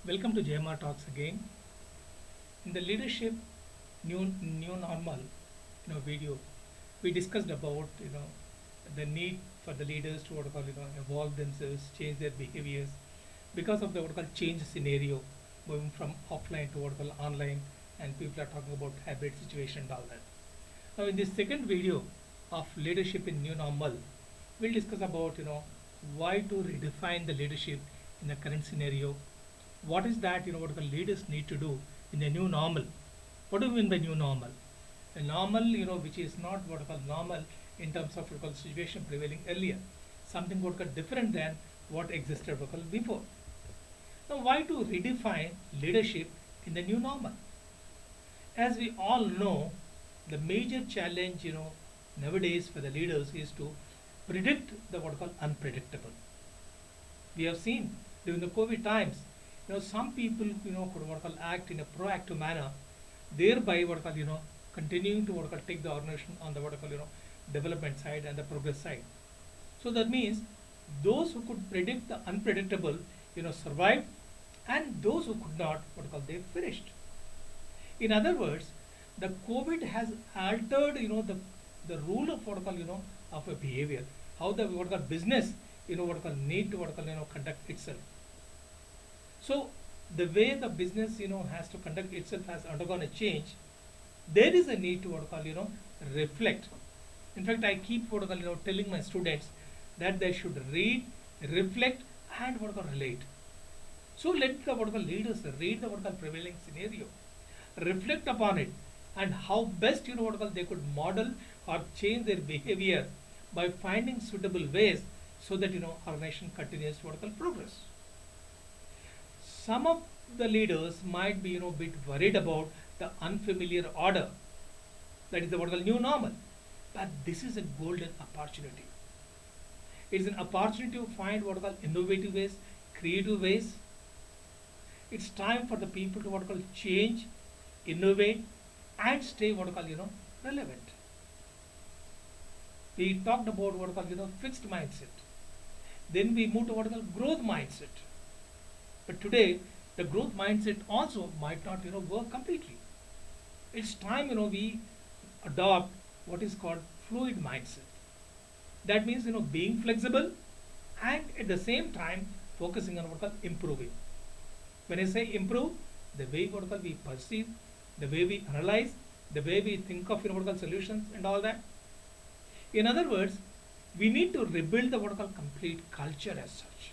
Welcome to JMR Talks again. In the leadership new normal video, we discussed about the need for the leaders to evolve themselves, change their behaviors because of the change scenario moving from offline to online, and people are talking about hybrid situation and all that. Now in this second video of leadership in new normal, we'll discuss about why to redefine the leadership in the current scenario. What is that what the leaders need to do in the new normal? What do we mean by new normal? A normal which is not what we call normal in terms of what we call situation prevailing earlier, something what we call different than what existed what we call before. Now why to redefine leadership in the new normal? As we all know, the major challenge nowadays for the leaders is to predict the what we call unpredictable. We have seen during the COVID times, some people could what we call act in a proactive manner, thereby what we call continuing to what we call take the organization on the what we call development side and the progress side. So that means those who could predict the unpredictable survived, and those who could not what we call they perished. In other words, the COVID has altered the rule of what we call of a behavior, how the what we call business what we call need to what we call conduct itself. So the way the business has to conduct itself has undergone a change. There is a need to what we call reflect. In fact, I keep what we call telling my students that they should read, reflect, and what we call relate. So let the what we call leaders read the what we call prevailing scenario, reflect upon it, and how best what we call they could model or change their behavior by finding suitable ways so that organization continues to what we call progress. Some of the leaders might be bit worried about the unfamiliar order, that is the what we call new normal, but this is a golden opportunity. It is an opportunity to find what we call innovative ways, creative ways. It's time for the people to what we call change, innovate, and stay what we call relevant. We talked about what we call fixed mindset. Then we moved to what we call growth mindset. But today, the growth mindset also might not work completely. It's time we adopt what is called fluid mindset. That means being flexible and at the same time focusing on what we call improving. When I say improve, the way what we call we perceive, the way we analyze, the way we think of what we call solutions and all that. In other words, we need to rebuild the what we call complete culture as such.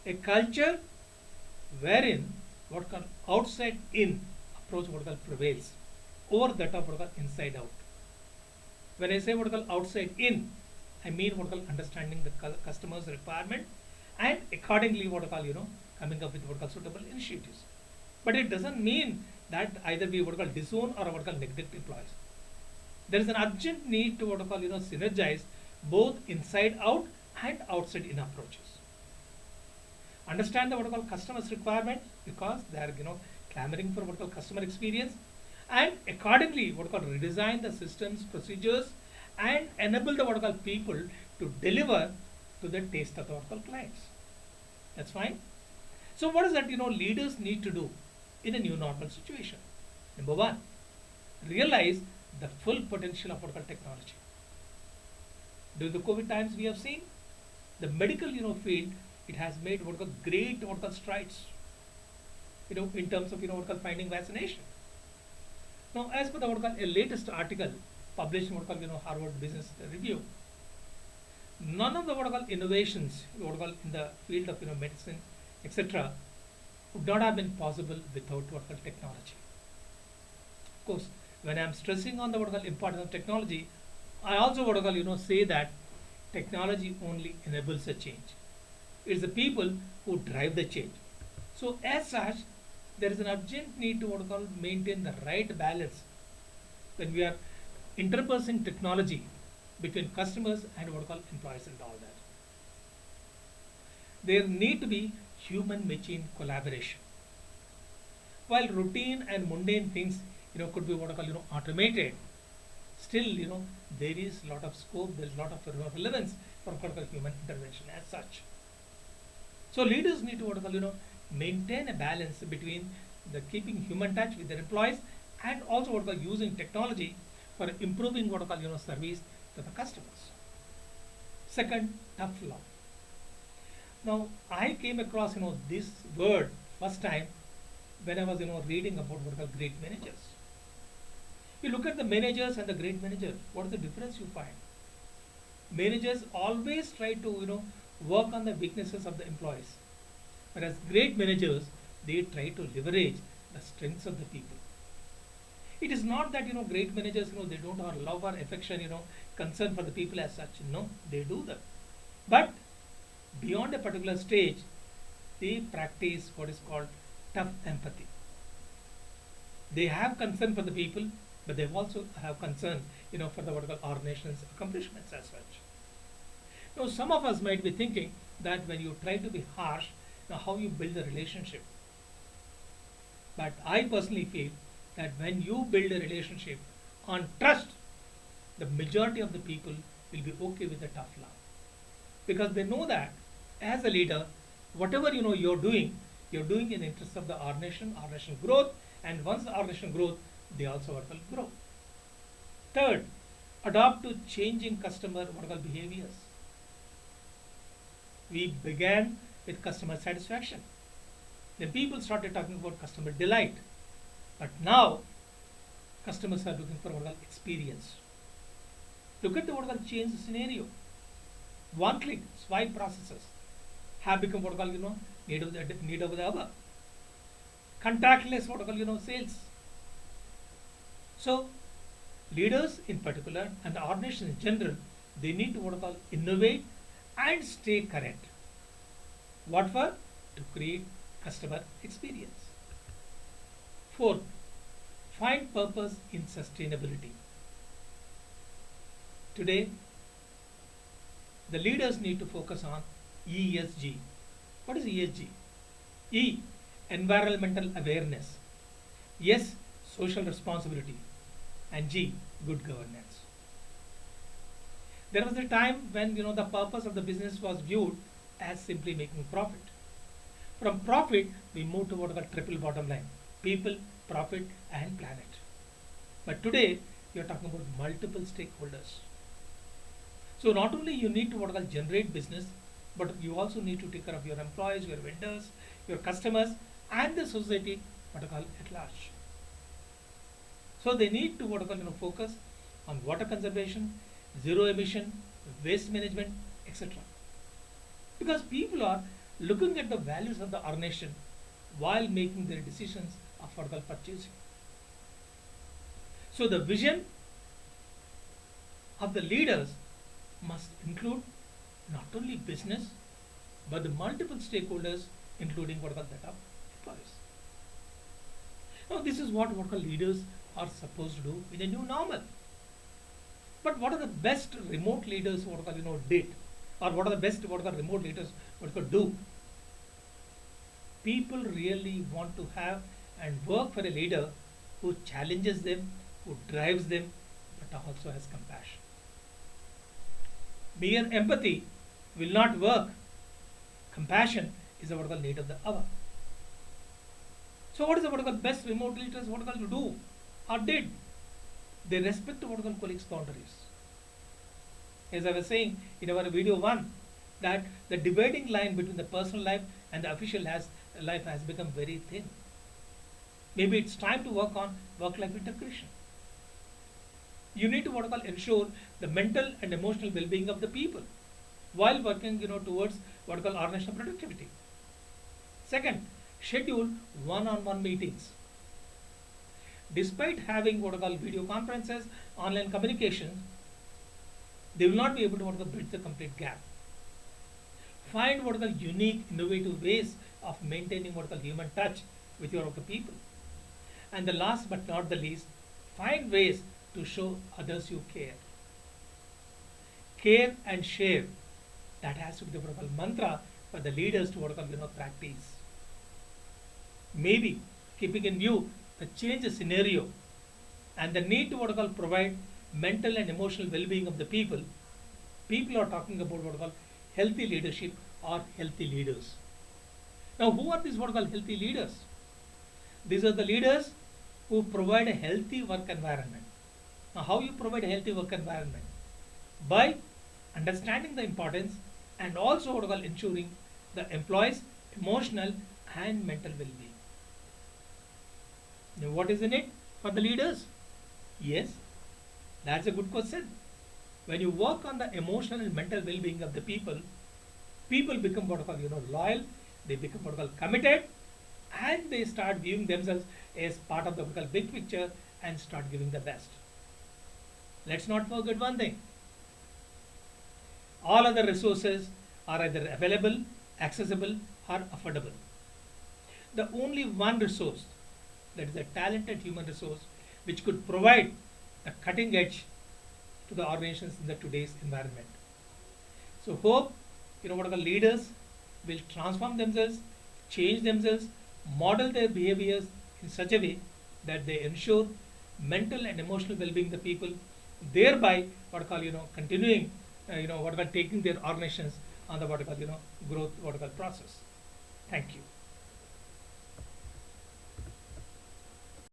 A culture wherein what called outside in approach what called prevails over that of what called inside out. When I say what called outside in, I mean what called understanding the customer's requirement and accordingly what call coming up with what called suitable initiatives. But it doesn't mean that either we what call disown or what call neglect employees. There is an urgent need to what call synergize both inside out and outside in approaches. Understand the what we call customers requirement because they are clamoring for what we call customer experience, and accordingly what we call redesign the systems, procedures, and enable the what we call people to deliver to the taste of the what we call clients. That's fine. So what is that leaders need to do in a new normal situation? Number one, realize the full potential of what we call technology. During the COVID times, we have seen the medical field. It has made what we call great what we call strides in terms of what we call finding vaccination. Now, as per the what we call a latest article published in what we call Harvard Business Review, none of the what we call innovations what we call in the field of medicine etc. would not have been possible without what we call technology. Of course, when I am stressing on the what we call importance of technology, I also what we call say that technology only enables a change. It's the people who drive the change. So as such, there is an urgent need to what we call maintain the right balance when we are interpersonal technology between customers and what we call employees and all that. There need to be human machine collaboration. While routine and mundane things could be what we call automated, still there is a lot of scope, there is a lot of relevance for what we call human intervention as such. So leaders need to what we call maintain a balance between the keeping human touch with their employees and also what we call using technology for improving what we call service to the customers. Second, tough love. Now I came across this word first time when I was reading about what we call great managers. You look at the managers and the great managers. What is the difference you find? Managers always try to work on the weaknesses of the employees, whereas great managers, they try to leverage the strengths of the people. It is not that great managers they don't have love or affection, concern for the people as such. No, they do that, but beyond a particular stage, they practice what is called tough empathy. They have concern for the people, but they also have concern for the what we call our nation's accomplishments as such. Now some of us might be thinking that when you try to be harsh, how you build a relationship. But I personally feel that when you build a relationship on trust, the majority of the people will be okay with the tough love, because they know that as a leader, whatever you're doing in the interest of our nation growth, and once our nation growth, they also will grow. Third, adopt to changing customer what we call behaviors. We began with customer satisfaction. Then people started talking about customer delight. But now customers are looking for what we call experience. Look at the what we call change scenario. One click swipe processes have become what we call need of the hour. Contactless what we call sales. So leaders in particular and our nation in general, they need to what we call innovate and stay current. What for? To create customer experience. Fourth, find purpose in sustainability. Today, the leaders need to focus on ESG. What is ESG? E, environmental awareness. S, social responsibility. And G, good governance. There was a time when the purpose of the business was viewed as simply making profit. From profit, we moved to what we call triple bottom line: people, profit, and planet. But today, you are talking about multiple stakeholders. So not only you need to what we call generate business, but you also need to take care of your employees, your vendors, your customers, and the society what we call at large. So they need to what we call focus on water conservation, zero emission, waste management, etc. Because people are looking at the values of our nation while making their decisions of what we call purchasing. So the vision of the leaders must include not only business but the multiple stakeholders, including what we call that of employees. Now this is what we call leaders are supposed to do in a new normal. But what are the best remote leaders what we call did, or what are the best what we call remote leaders what we call do? People really want to have and work for a leader who challenges them, who drives them, but also has compassion. Mere empathy will not work. Compassion is the what we call need of the hour. So what is the what we call best remote leaders what we call do or did? They respect what we call colleagues' boundaries. As I was saying in our video 1, that the dividing line between the personal life and the official life has become very thin. Maybe it's time to work on work-life integration. You need to what I call ensure the mental and emotional well-being of the people while working towards what I call organizational productivity. Second, schedule one-on-one meetings. Despite having what I call video conferences, online communications, they will not be able to what I call bridge the complete gap. Find what I call unique, innovative ways of maintaining what I call human touch with your people. And the last but not the least, find ways to show others you care. Care and share. That has to be the what I call mantra for the leaders to what I call practice. Maybe keeping in view the change scenario and the need to what I call provide mental and emotional well-being of the people. People are talking about what I call healthy leadership or healthy leaders. Now, who are these what are called healthy leaders? These are the leaders who provide a healthy work environment. Now, how you provide a healthy work environment? By understanding the importance and also what are called ensuring the employees' emotional and mental well-being. Now, what is in it for the leaders? Yes, that's a good question. When you work on the emotional and mental well-being of the people, people become what I call loyal. They become what I call committed, and they start viewing themselves as part of the what I call big picture and start giving the best. Let's not forget one thing: all other resources are either available, accessible, or affordable. The only one resource, that is a talented human resource, which could provide the cutting edge to the organizations in the today's environment. So hope what are the leaders will transform themselves, change themselves, model their behaviors in such a way that they ensure mental and emotional well-being of the people, thereby what I call continuing what I call taking their organizations on the what I call growth what I call process. Thank you.